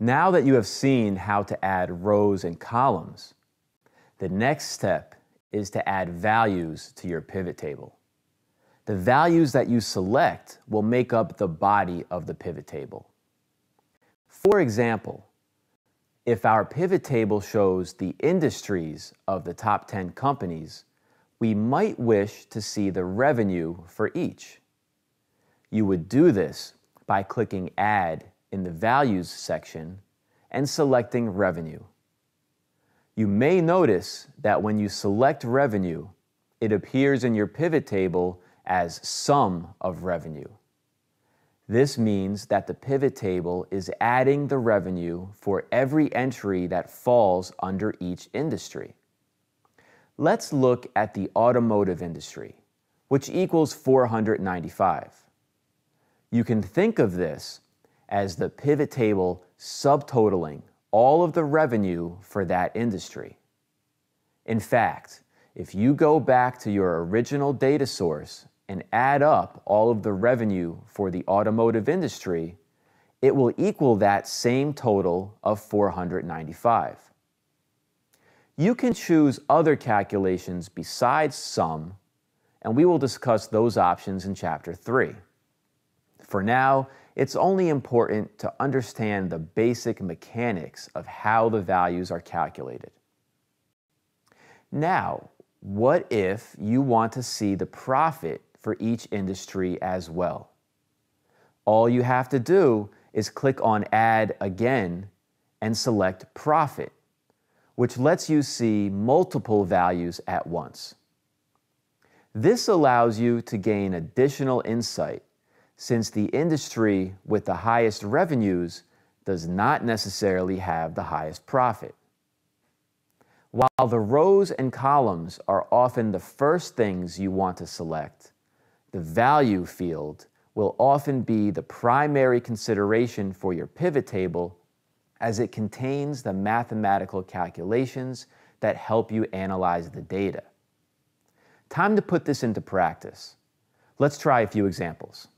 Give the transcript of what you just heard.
Now that you have seen how to add rows and columns, the next step is to add values to your pivot table. The values that you select will make up the body of the pivot table. For example, if our pivot table shows the industries of the top 10 companies, we might wish to see the revenue for each. You would do this by clicking Add in the Values section and selecting Revenue. You may notice that when you select Revenue, it appears in your pivot table as Sum of Revenue. This means that the pivot table is adding the revenue for every entry that falls under each industry. Let's look at the automotive industry, which equals 495. You can think of this as the pivot table subtotaling all of the revenue for that industry. In fact, if you go back to your original data source and add up all of the revenue for the automotive industry, it will equal that same total of 495. You can choose other calculations besides sum, and we will discuss those options in Chapter 3. For now, it's only important to understand the basic mechanics of how the values are calculated. Now, what if you want to see the profit for each industry as well? All you have to do is click on Add again and select Profit, which lets you see multiple values at once. This allows you to gain additional insight, since the industry with the highest revenues does not necessarily have the highest profit. While the rows and columns are often the first things you want to select, the value field will often be the primary consideration for your pivot table, as it contains the mathematical calculations that help you analyze the data. Time to put this into practice. Let's try a few examples.